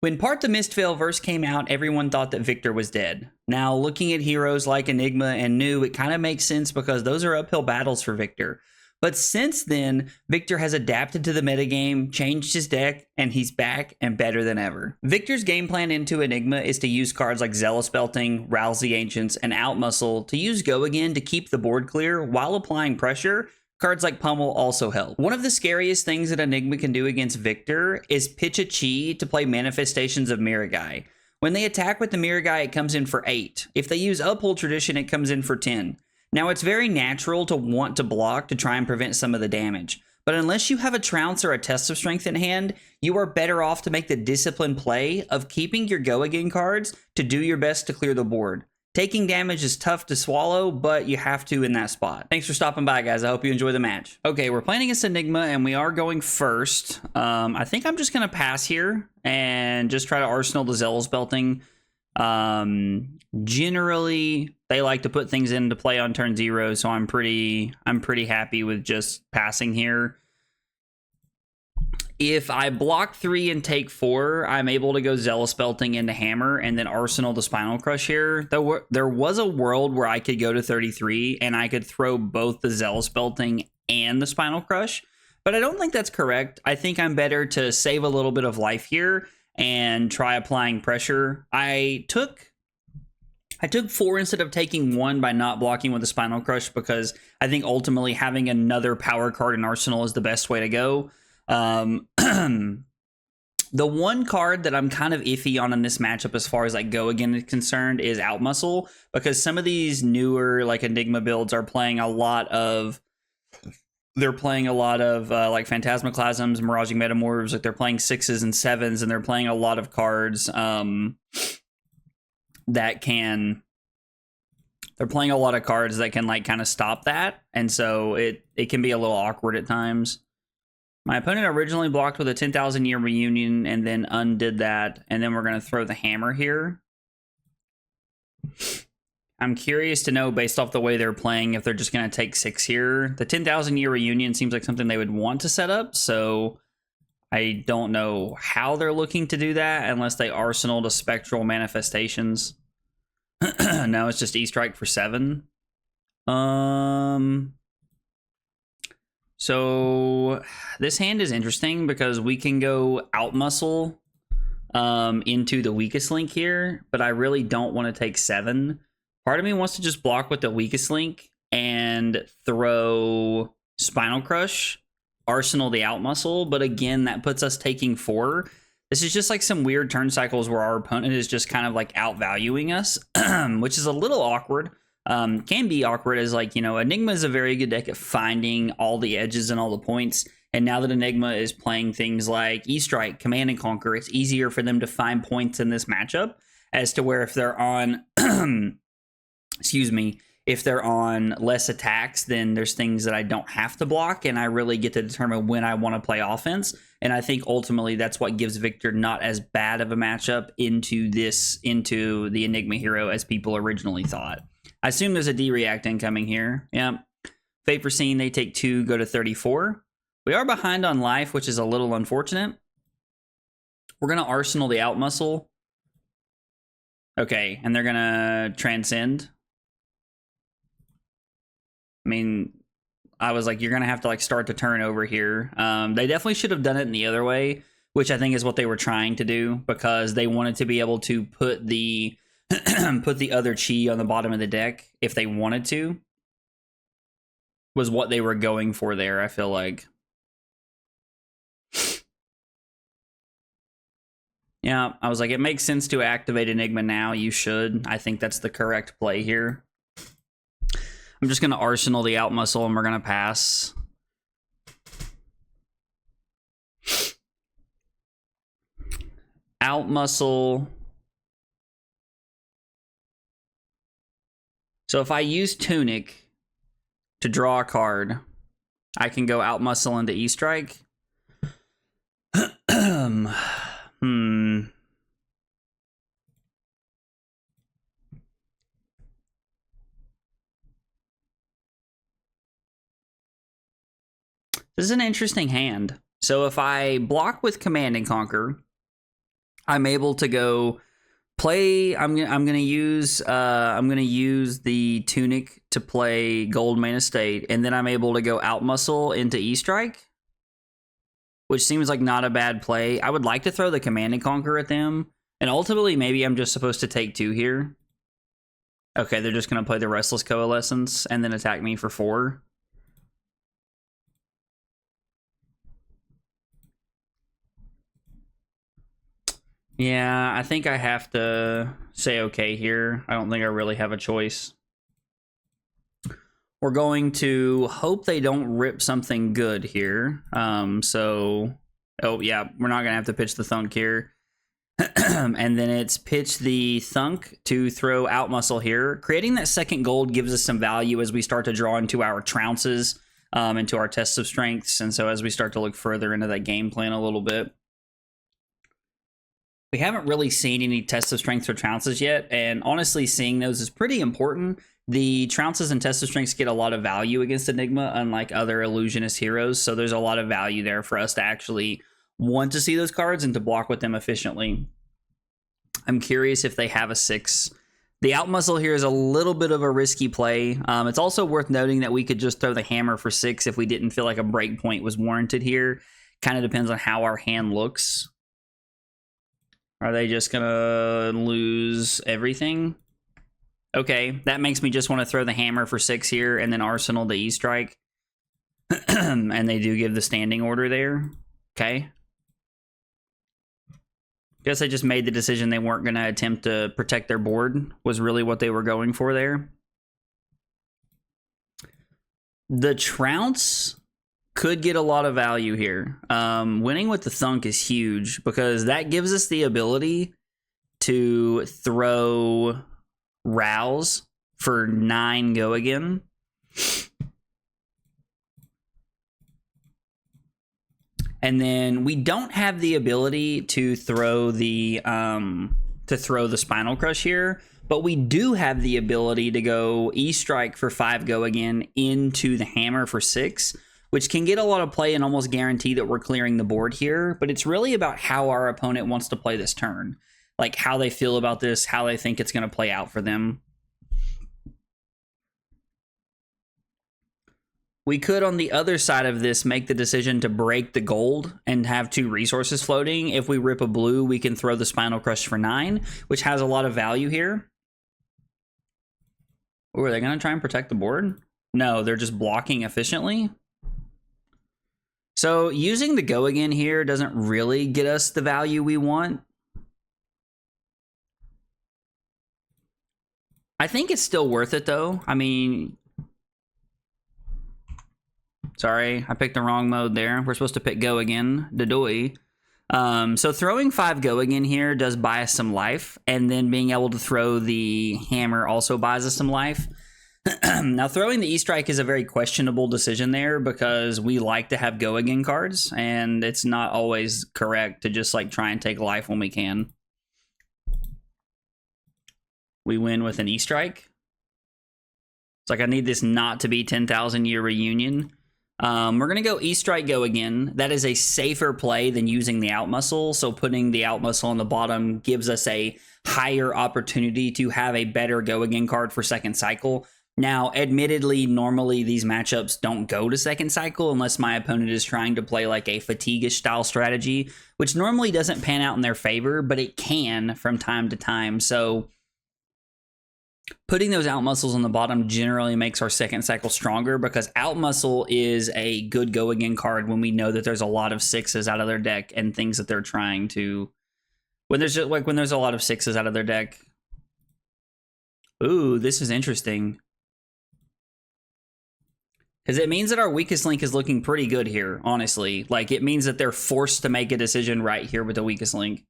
When Part the Mistveil verse came out, everyone thought that Victor was dead. Now, looking at heroes like Enigma and New, it kind of makes sense because those are uphill battles for Victor. But since then, Victor has adapted to the metagame, changed his deck, and he's back and better than ever. Victor's game plan into Enigma is to use cards like Zealous Belting, Rouse the Ancients, and Outmuscle to use Go Again to keep the board clear while applying pressure. Cards like Pummel also help. One of the scariest things that Enigma can do against Victor is pitch a chi to play Manifestations of Miragai. When they attack with the Miragai, it comes in for 8. If they use Uphold Tradition, it comes in for 10. Now, it's very natural to want to block to try and prevent some of the damage. But unless you have a Trounce or a Test of Strength in hand, you are better off to make the disciplined play of keeping your Go Again cards to do your best to clear the board. Taking damage is tough to swallow, but you have to in that spot. Thanks for stopping by, guys. I hope you enjoy the match. Okay, we're playing against Enigma, and we are going first. I think I'm just going to pass here and just try to arsenal the Zealous Belting. Generally, they like to put things into play on turn 0, so I'm pretty happy with just passing here. If I block 3 and take 4, I'm able to go Zealous Belting into Hammer and then arsenal the Spinal Crush here. There was a world where I could go to 33 and I could throw both the Zealous Belting and the Spinal Crush, but I don't think that's correct. I think I'm better to save a little bit of life here and try applying pressure. I took 4 instead of taking 1 by not blocking with the Spinal Crush because I think ultimately having another power card in Arsenal is the best way to go. The one card that I'm kind of iffy on in this matchup as far as like Go Again is concerned is Outmuscle, because some of these newer like Enigma builds are playing a lot of like Phantasmaclasms, Miraging Metamorphs, like they're playing 6s and 7s, and they're playing a lot of cards that can like kind of stop that, and so it can be a little awkward at times. My opponent originally blocked with a 10,000 Year Reunion and then undid that, and then we're going to throw the Hammer here. I'm curious to know, based off the way they're playing, if they're just going to take 6 here. The 10,000 Year Reunion seems like something they would want to set up, so I don't know how they're looking to do that unless they arsenal to Spectral Manifestations. No, it's just E-Strike for 7. So this hand is interesting because we can go Outmuscle into the weakest link here, but I really don't want to take 7. Part of me wants to just block with the weakest link and throw Spinal Crush, arsenal the Outmuscle, but again, that puts us taking 4. This is just like some weird turn cycles where our opponent is just kind of like outvaluing us, which is a little awkward. Can be awkward as, like, you know, Enigma is a very good deck at finding all the edges and all the points. And now that Enigma is playing things like E-Strike, Command and Conquer, it's easier for them to find points in this matchup as to where if they're on, if they're on less attacks, then there's things that I don't have to block, and I really get to determine when I want to play offense. And I think ultimately that's what gives Victor not as bad of a matchup into the Enigma hero as people originally thought. I assume there's a D-React incoming here. Yep. Fate Foreseen, they take 2, go to 34. We are behind on life, which is a little unfortunate. We're going to arsenal the Outmuscle. Okay, and they're going to Transcend. I mean, I was like, you're going to have to like start the turn over here. They definitely should have done it in the other way, which I think is what they were trying to do, because they wanted to be able to put the other chi on the bottom of the deck if they wanted to, was what they were going for there, I feel like. Yeah, I was like, it makes sense to activate Enigma now. You should. I think that's the correct play here. I'm just going to arsenal the Outmuscle and we're going to pass. Outmuscle. So if I use Tunic to draw a card, I can go Outmuscle into E-Strike. This is an interesting hand. So if I block with Command and Conquer, I'm able to go play. I'm gonna use the Tunic to play Goldmane Estate, and then I'm able to go outmuscle into E-Strike, which seems like not a bad play. I would like to throw the Command and Conquer at them, and ultimately maybe I'm just supposed to take 2 here. Okay, they're just gonna play the Restless Coalescence and then attack me for 4. Yeah, I think I have to say okay here. I don't think I really have a choice. We're going to hope they don't rip something good here. Oh yeah, we're not gonna have to pitch the Thunk here. And then it's pitch the Thunk to throw Outmuscle here. Creating that second gold gives us some value as we start to draw into our Trounces, into our tests of strengths. And so as we start to look further into that game plan a little bit. We haven't really seen any tests of strengths or Trounces yet, and honestly, seeing those is pretty important. The Trounces and tests of strengths get a lot of value against Enigma, unlike other illusionist heroes, so there's a lot of value there for us to actually want to see those cards and to block with them efficiently. I'm curious if they have a 6. The Outmuscle here is a little bit of a risky play. It's also worth noting that we could just throw the Hammer for 6 if we didn't feel like a breakpoint was warranted here. Kind of depends on how our hand looks. Are they just gonna lose everything? Okay, that makes me just want to throw the Hammer for 6 here and then Arsenal the E-Strike. And they do give the standing order there. Okay. Guess I just made the decision they weren't going to attempt to protect their board, was really what they were going for there. The Trounce could get a lot of value here. Winning with the Thunk is huge because that gives us the ability to throw Rouse for 9 go again. And then we don't have the ability to throw the Spinal Crush here, but we do have the ability to go E-Strike for 5 go again into the Hammer for 6, which can get a lot of play and almost guarantee that we're clearing the board here. But it's really about how our opponent wants to play this turn. Like how they feel about this, how they think it's going to play out for them. We could, on the other side of this, make the decision to break the gold and have 2 resources floating. If we rip a blue, we can throw the Spinal Crush for 9, which has a lot of value here. Ooh, are they going to try and protect the board? No, they're just blocking efficiently. So using the go again here doesn't really get us the value we want. I think it's still worth it, though. I mean... Sorry, I picked the wrong mode there. We're supposed to pick go again, Dodoi. So throwing 5 go again here does buy us some life, and then being able to throw the Hammer also buys us some life. Now, throwing the E-Strike is a very questionable decision there because we like to have go again cards, and it's not always correct to just like try and take life when we can. We win with an E-Strike. It's like I need this not to be 10,000 year reunion. We're going to go E-Strike go again. That is a safer play than using the Outmuscle. So putting the Outmuscle on the bottom gives us a higher opportunity to have a better go again card for second cycle. Now, admittedly, normally these matchups don't go to second cycle unless my opponent is trying to play like a fatigue-ish style strategy, which normally doesn't pan out in their favor, but it can from time to time. So putting those Outmuscles on the bottom generally makes our second cycle stronger because Outmuscle is a good go again card when we know that there's a lot of 6s out of their deck and things that they're trying to. When there's a lot of 6s out of their deck. Ooh, this is interesting. Because it means that our weakest link is looking pretty good here, honestly. Like, it means that they're forced to make a decision right here with the weakest link.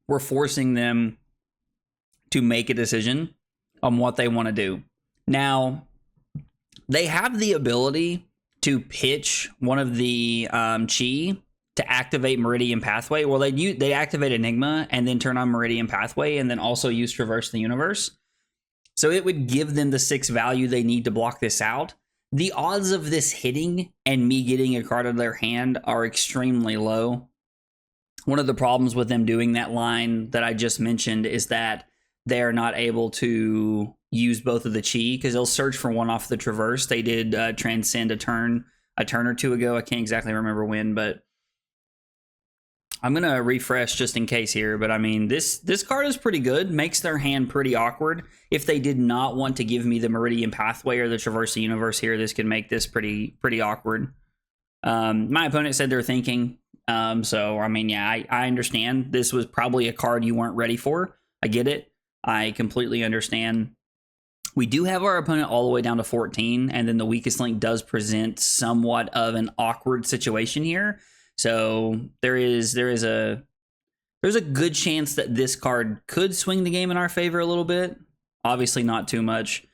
We're forcing them to make a decision on what they want to do. Now, they have the ability to pitch one of the Chi to activate Meridian Pathway. Well, they activate Enigma and then turn on Meridian Pathway and then also use Traverse the Universe. So it would give them the 6 value they need to block this out. the odds of this hitting and me getting a card out of their hand are extremely low. One of the problems with them doing that line that I just mentioned is that they're not able to use both of the chi because they'll search for one off the traverse. They did transcend a turn or two ago. I can't exactly remember when, but I'm going to refresh just in case here. But I mean, this card is pretty good. Makes their hand pretty awkward. If they did not want to give me the Meridian Pathway or the Traverse the Universe here, this could make this pretty awkward. My opponent said they're thinking. So, I mean, yeah, I understand. This was probably a card you weren't ready for. I get it. I completely understand. We do have our opponent all the way down to 14, and then the weakest link does present somewhat of an awkward situation here. So there is a good chance that this card could swing the game in our favor a little bit. Obviously not too much.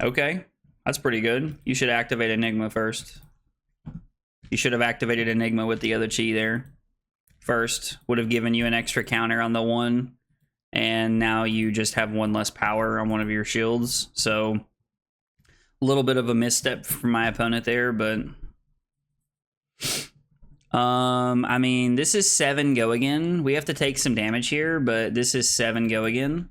Okay, that's pretty good. You should activate Enigma first. You should have activated Enigma with the other chi there first. Would have given you an extra counter on the one. And now you just have one less power on one of your shields. So a little bit of a misstep from my opponent there, but I mean, this is 7 go again. We have to take some damage here, but this is 7 go again.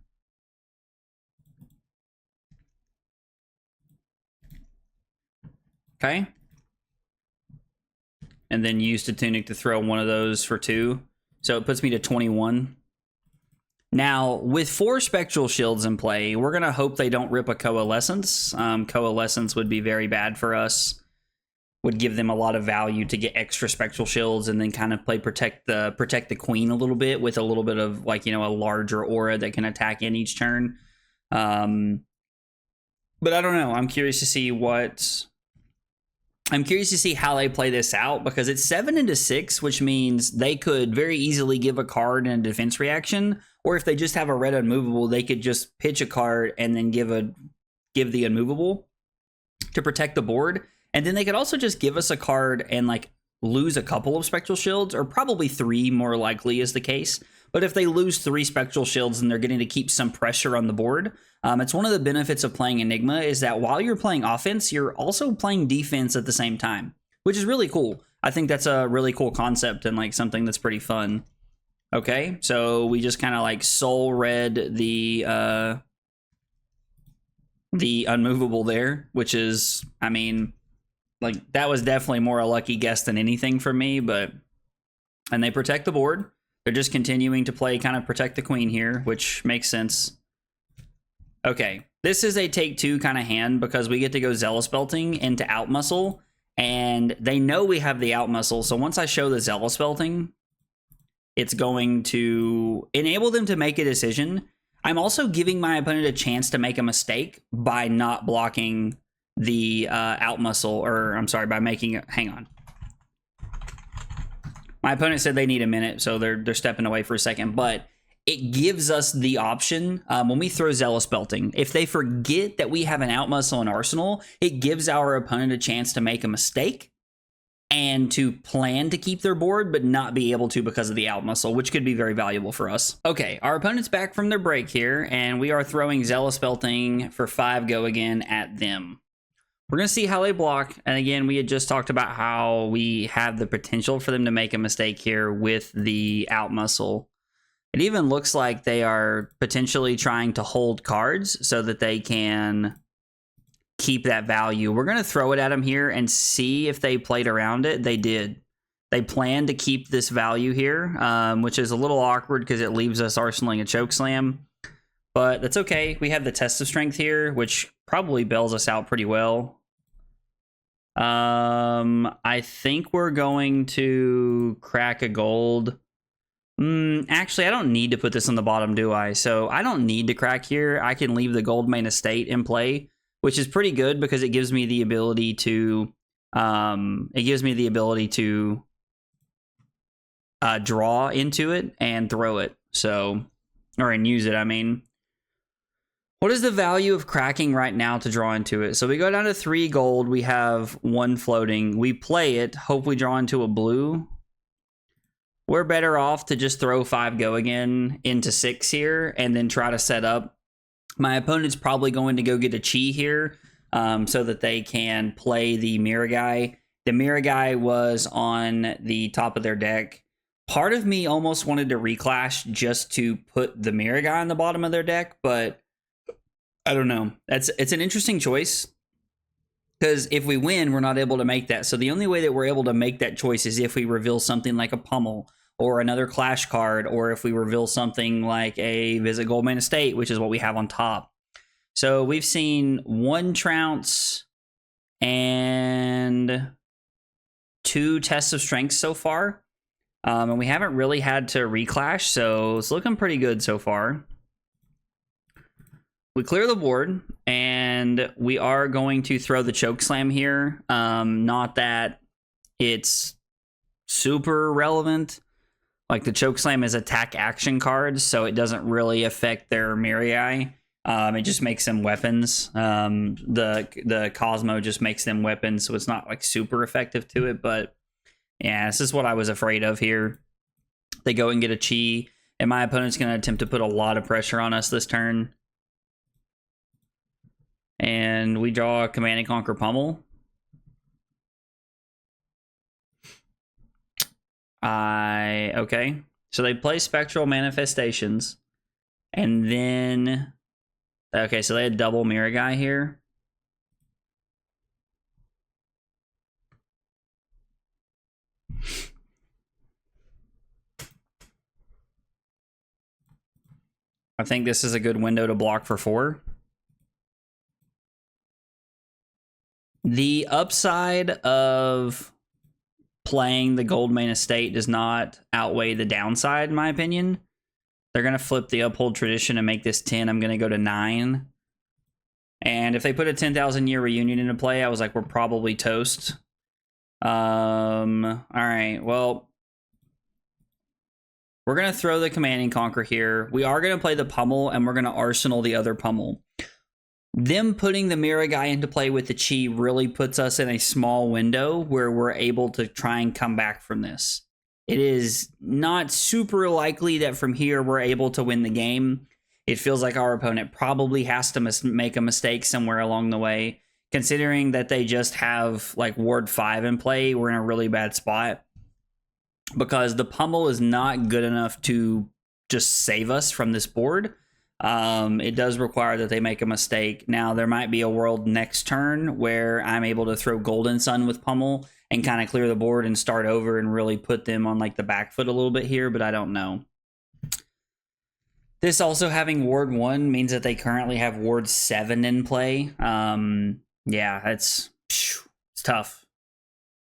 Okay. And then use the Tunic to throw one of those for 2. So it puts me to 21. Now, with 4 Spectral Shields in play, we're going to hope they don't rip a Coalescence. Coalescence would be very bad for us. Would give them a lot of value to get extra Spectral Shields and then kind of play protect the Queen a little bit with a little bit of, like, you know, a larger aura that can attack in each turn. But I don't know. I'm curious to see how they play this out, because it's 7 into 6, which means they could very easily give a card in a defense reaction, or if they just have a red unmovable, they could just pitch a card and then give the unmovable to protect the board. And then they could also just give us a card and like lose a couple of Spectral Shields, or probably 3 more likely is the case. But if they lose 3 Spectral Shields, then they're getting to keep some pressure on the board. It's one of the benefits of playing Enigma is that while you're playing offense, you're also playing defense at the same time, which is really cool. I think that's a really cool concept and like something that's pretty fun. Okay, so we just kind of like soul read the unmovable there, which is, I mean, like that was definitely more a lucky guess than anything for me, but, and they protect the board. They're just continuing to play kind of protect the Queen here, which makes sense. Okay, this is a take 2 kind of hand because we get to go Zealous Belting into out muscle, and they know we have the out muscle. So once I show the Zealous Belting, it's going to enable them to make a decision. I'm also giving my opponent a chance to make a mistake by not blocking the out muscle, or I'm sorry, by making it, hang on. My opponent said they need a minute, so they're stepping away for a second, but it gives us the option when we throw Zealous Belting. If they forget that we have an out muscle in Arsenal, it gives our opponent a chance to make a mistake and to plan to keep their board, but not be able to because of the out muscle, which could be very valuable for us. Okay, our opponent's back from their break here, and we are throwing Zealous Belting for 5 go again at them. We're going to see how they block. And again, we had just talked about how we have the potential for them to make a mistake here with the out muscle. It even looks like they are potentially trying to hold cards so that they can keep that value. We're going to throw it at them here and see if they played around it. They did. They plan to keep this value here, which is a little awkward because it leaves us arsenaling a Chokeslam. But that's okay. We have the Test of Strength here, which probably bails us out pretty well. I think we're going to crack a gold. Actually, I don't need to put this on the bottom, do I? So I don't need to crack here. I can leave the Goldmane Estate in play, which is pretty good because it gives me the ability to draw into it and throw it. So, and use it, I mean. What is the value of cracking right now to draw into it? So we go down to 3 gold. We have 1 floating. We play it. Hope we draw into a blue. We're better off to just throw 5 go again into 6 here and then try to set up My opponent's probably going to go get a Chi here so that they can play the Mirror Guy. The Mirror Guy was on the top of their deck. Part of me almost wanted to reclash just to put the Mirror Guy on the bottom of their deck, but I don't know. It's an interesting choice because if we win, we're not able to make that. So the only way that we're able to make that choice is if we reveal something like a Pummel or another Clash card, or if we reveal something like a Visit Goldmane Estate, which is what we have on top. So we've seen 1 Trounce and 2 Tests of Strength so far. And we haven't really had to reclash, so it's looking pretty good so far. We clear the board, and we are going to throw the Chokeslam here. Not that it's super relevant. Like, the Chokeslam is attack action cards, so it doesn't really affect their Mirai. It just makes them weapons. The Cosmo just makes them weapons, so it's not like super effective to it. But yeah, this is what I was afraid of here. They go and get a Chi, and my opponent's going to attempt to put a lot of pressure on us this turn. And we draw a Command and Conquer Pummel. Okay. So they play Spectral Manifestations. And then... Okay, so they had double Mirror Guy here. I think this is a good window to block for 4. The upside of playing the Goldmane Estate does not outweigh the downside, in my opinion. They're going to flip the Uphold Tradition and make this 10. I'm going to go to 9. And if they put a 10,000 year reunion into play, I was like, we're probably toast. All right, well, we're going to throw the Command and Conquer here. We are going to play the Pummel, and we're going to arsenal the other Pummel. Them putting the Mirror Guy into play with the Chi really puts us in a small window where we're able to try and come back from this. It is not super likely that from here we're able to win the game. It feels like our opponent probably has to make a mistake somewhere along the way. Considering that they just have like Ward 5 in play, we're in a really bad spot. Because the Pummel is not good enough to just save us from this board. It does require that they make a mistake. Now, there might be a world next turn where I'm able to throw Golden Sun with Pummel and kind of clear the board and start over and really put them on like the back foot a little bit here, but I don't know. This also having Ward 1 means that they currently have Ward 7 in play. Yeah, it's tough.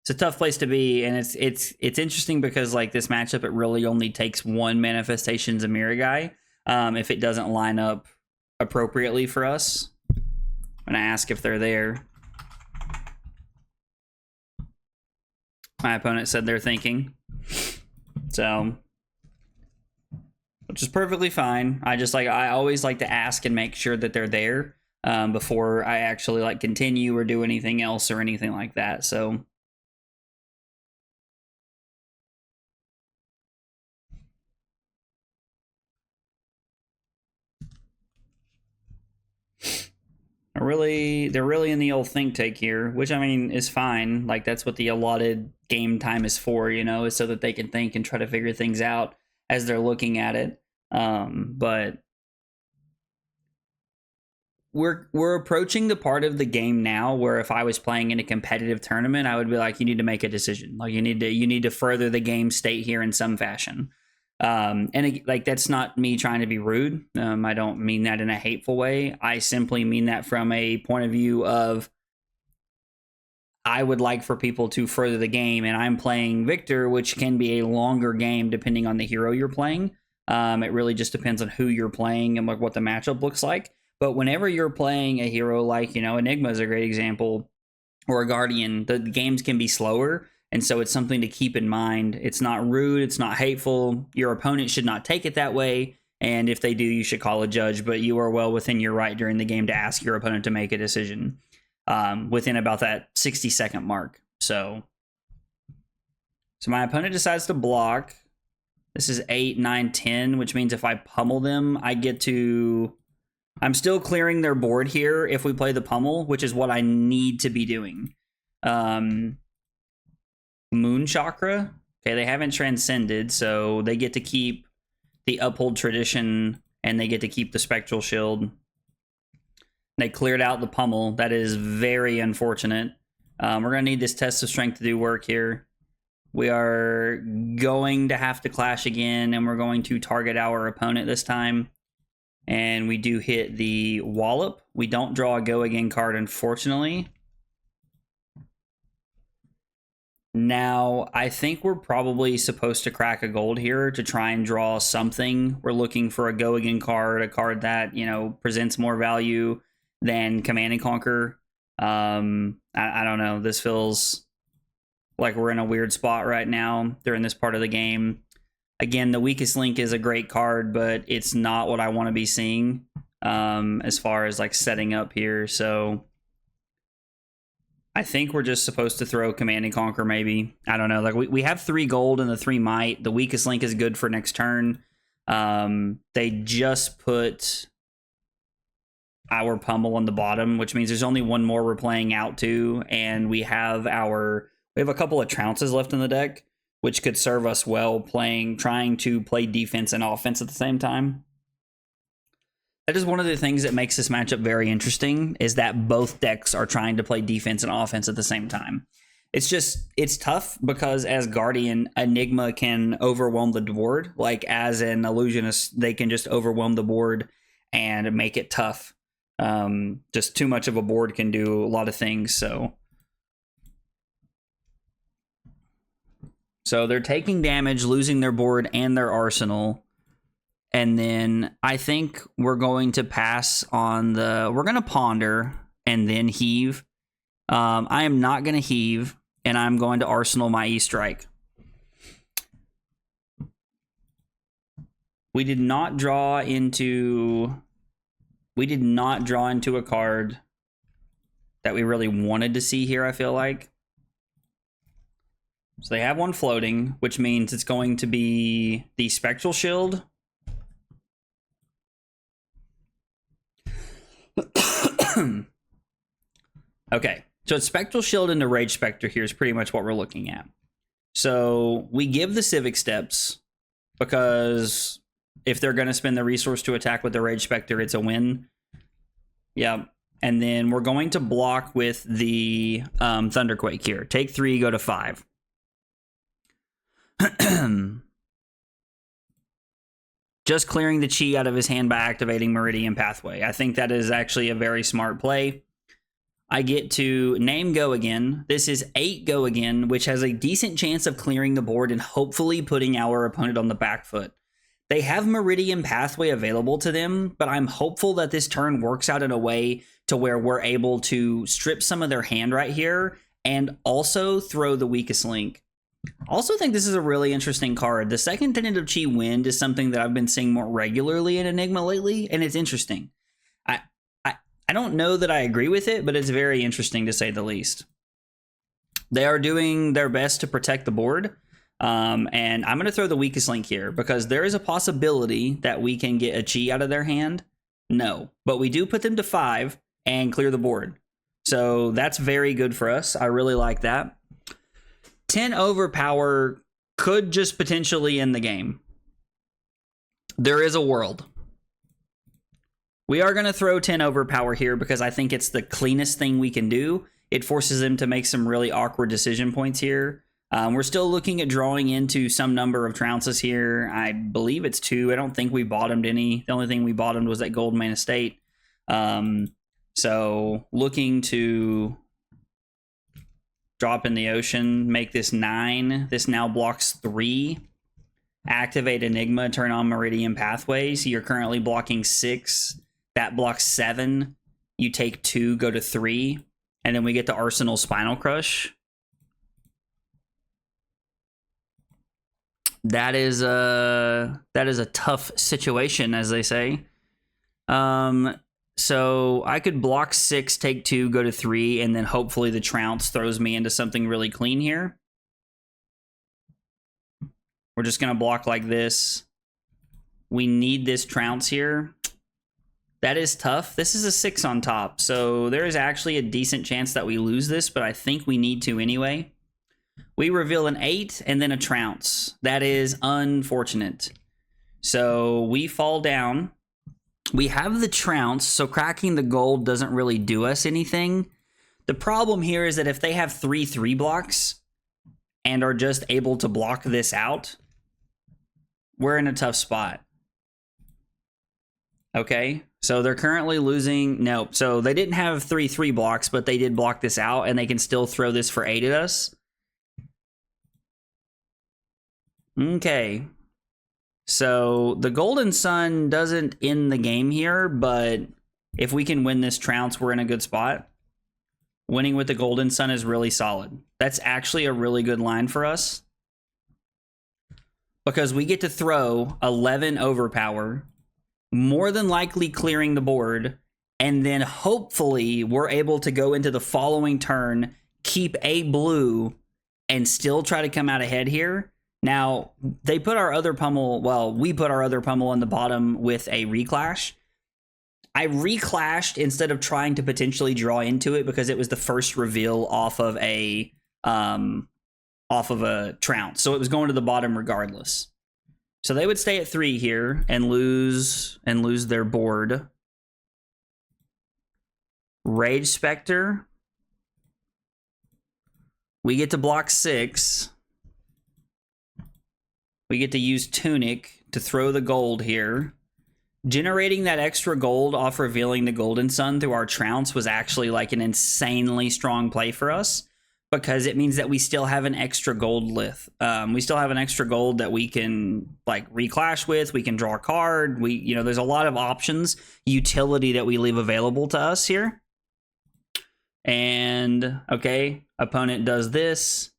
It's a tough place to be, and it's interesting because like this matchup, it really only takes 1 Manifestations of Mirror Guy. If it doesn't line up appropriately for us. I'm going to ask if they're there. My opponent said they're thinking. So, which is perfectly fine. I always like to ask and make sure that they're there before I actually like continue or do anything else or anything like that. So, they're really in the old think take here, which I mean is fine. Like that's what the allotted game time is for, you know, is so that they can think and try to figure things out as they're looking at it. But we're approaching the part of the game now where if I was playing in a competitive tournament, I would be like, you need to make a decision. Like you need to further the game state here in some fashion. Like that's not me trying to be rude. I don't mean that in a hateful way. I simply mean that from a point of view of I would like for people to further the game, and I'm playing Victor, which can be a longer game depending on the hero you're playing. It really just depends on who you're playing and what the matchup looks like. But whenever you're playing a hero like, you know, Enigma is a great example, or a Guardian, the games can be slower. And so it's something to keep in mind. It's not rude. It's not hateful. Your opponent should not take it that way. And if they do, you should call a judge. But you are well within your right during the game to ask your opponent to make a decision within about that 60-second mark. So my opponent decides to block. This is 8, 9, 10, which means if I pummel them, I get to I'm still clearing their board here if we play the Pummel, which is what I need to be doing. Moon Chakra. Okay, they haven't transcended, so they get to keep the Uphold Tradition, and they get to keep the Spectral Shield. They cleared out the Pummel. That is very unfortunate. We're going to need this Test of Strength to do work here. We are going to have to clash again, and we're going to target our opponent this time. And we do hit the Wallop. We don't draw a Go Again card, unfortunately. Now, I think we're probably supposed to crack a gold here to try and draw something. We're looking for a Go Again card, a card that, you know, presents more value than Command and Conquer. I don't know. This feels like we're in a weird spot right now during this part of the game. Again, the Weakest Link is a great card, but it's not what I want to be seeing as far as like setting up here. So I think we're just supposed to throw Command and Conquer, maybe. I don't know. Like we have 3 gold and the 3 might. The Weakest Link is good for next turn. They just put our Pummel on the bottom, which means there's only one more we're playing out to, and we have a couple of Trounces left in the deck, which could serve us well trying to play defense and offense at the same time. That is one of the things that makes this matchup very interesting, is that both decks are trying to play defense and offense at the same time. It's tough because as Guardian, Enigma can overwhelm the board. Like as an Illusionist, they can just overwhelm the board and make it tough. Just too much of a board can do a lot of things, so they're taking damage, losing their board and their arsenal. And then I think we're going to pass on we're going to ponder and then heave. I am not going to heave, and I'm going to arsenal my E-Strike. We did not draw into a card that we really wanted to see here, I feel like. So they have one floating, which means it's going to be the Spectral Shield. Okay, so it's Spectral Shield and the Rage Spectre here is pretty much what we're looking at. So we give the Civic Steps because if they're going to spend the resource to attack with the Rage Spectre, it's a win. Yeah. And then we're going to block with the Thunderquake here. Take 3, go to 5. Just clearing the chi out of his hand by activating Meridian Pathway. I think that is actually a very smart play. I get to name Go Again. This is 8 Go Again, which has a decent chance of clearing the board and hopefully putting our opponent on the back foot. They have Meridian Pathway available to them, but I'm hopeful that this turn works out in a way to where we're able to strip some of their hand right here and also throw the Weakest Link. Also think this is a really interesting card. The second Tentative Chi Wind is something that I've been seeing more regularly in Enigma lately, and it's interesting. I don't know that I agree with it, but it's very interesting to say the least. They are doing their best to protect the board, and I'm going to throw the Weakest Link here because there is a possibility that we can get a Chi out of their hand. No, but we do put them to 5 and clear the board. So that's very good for us. I really like that. 10 overpower could just potentially end the game. There is a world. We are going to throw 10 overpower here because I think it's the cleanest thing we can do. It forces them to make some really awkward decision points here. We're still looking at drawing into some number of Trounces here. I believe it's 2. I don't think we bottomed any. The only thing we bottomed was that Goldmane Estate. So looking to drop in the ocean, make this 9. This now blocks 3. Activate Enigma, turn on Meridian Pathways. You're currently blocking 6. That blocks 7. You take 2, go to 3. And then we get to Arsenal Spinal Crush. That is a tough situation, as they say. So I could block 6, take 2, go to 3, and then hopefully the Trounce throws me into something really clean here. We're just going to block like this. We need this Trounce here. That is tough. This is a 6 on top, so there is actually a decent chance that we lose this, but I think we need to anyway. We reveal an 8 and then a Trounce. That is unfortunate. So we fall down. We have the Trounce, so cracking the gold doesn't really do us anything. The problem here is that if they have 3/3 blocks and are just able to block this out, we're in a tough spot. Okay, so they're currently losing. Nope. So they didn't have 3/3 blocks, but they did block this out, and they can still throw this for 8 at us. Okay. So the Golden Sun doesn't end the game here, but if we can win this Trounce, we're in a good spot. Winning with the Golden Sun is really solid. That's actually a really good line for us, because we get to throw 11 overpower, more than likely clearing the board, and then hopefully we're able to go into the following turn, keep a blue, and still try to come out ahead here. Now, they put our other Pummel, well, we put our other Pummel on the bottom with a Reclash. I reclashed instead of trying to potentially draw into it because it was the first reveal off of a Trounce, so it was going to the bottom regardless. So they would stay at 3 here and lose their board. Rage Spectre. We get to block 6. We get to use Tunic to throw the gold here. Generating that extra gold off revealing the Golden Sun through our Trounce was actually like an insanely strong play for us, because it means that we still have an extra gold lith. We still have an extra gold that we can like reclash with. We can draw a card. There's a lot of options, utility that we leave available to us here. And okay, opponent does this,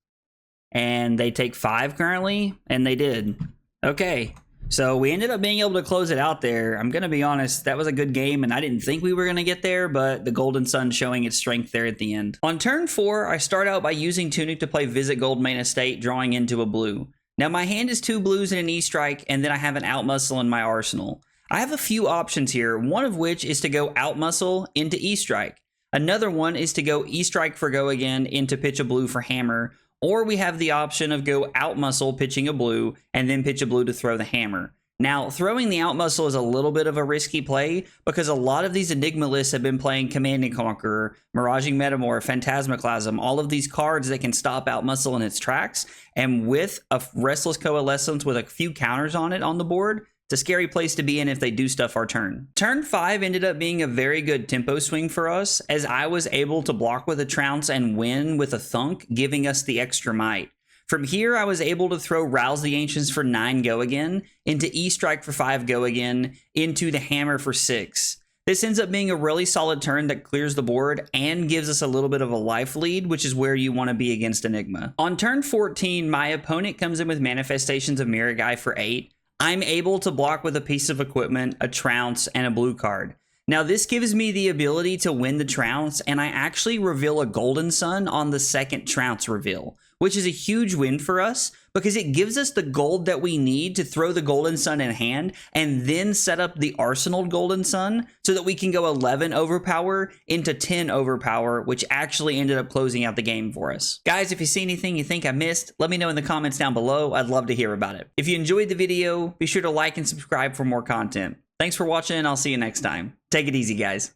and they take 5 currently, and they did. Okay. So we ended up being able to close it out there. I'm going to be honest, that was a good game, and I didn't think we were going to get there, but the Golden Sun showing its strength there at the end. On turn 4, I start out by using Tunic to play Visit Goldmane Estate, drawing into a blue. Now my hand is 2 blues and an E-Strike, and then I have an Outmuscle in my arsenal. I have a few options here, one of which is to go Outmuscle into E-Strike. Another one is to go E-Strike for go again into pitch a blue for hammer, or we have the option of go Outmuscle pitching a blue and then pitch a blue to throw the hammer. Now, throwing the Outmuscle is a little bit of a risky play because a lot of these Enigma lists have been playing Command and Conqueror, Miraging Metamorph, Phantasmaclasm, all of these cards that can stop Outmuscle in its tracks. And with a Restless Coalescence with a few counters on it on the board, it's a scary place to be in if they do stuff our turn. Turn 5 ended up being a very good tempo swing for us, as I was able to block with a Trounce and win with a Thunk, giving us the extra might. From here, I was able to throw Rouse the Ancients for 9 go again, into E-Strike for 5 go again, into the hammer for 6. This ends up being a really solid turn that clears the board and gives us a little bit of a life lead, which is where you want to be against Enigma. On turn 14, my opponent comes in with Manifestations of Miragai for 8. I'm able to block with a piece of equipment, a Trounce, and a blue card. Now this gives me the ability to win the Trounce, and I actually reveal a Golden Sun on the second Trounce reveal, which is a huge win for us because it gives us the gold that we need to throw the Golden Sun in hand and then set up the Arsenal Golden Sun so that we can go 11 overpower into 10 overpower, which actually ended up closing out the game for us. Guys, if you see anything you think I missed, let me know in the comments down below. I'd love to hear about it. If you enjoyed the video, be sure to like and subscribe for more content. Thanks for watching, and I'll see you next time. Take it easy, guys.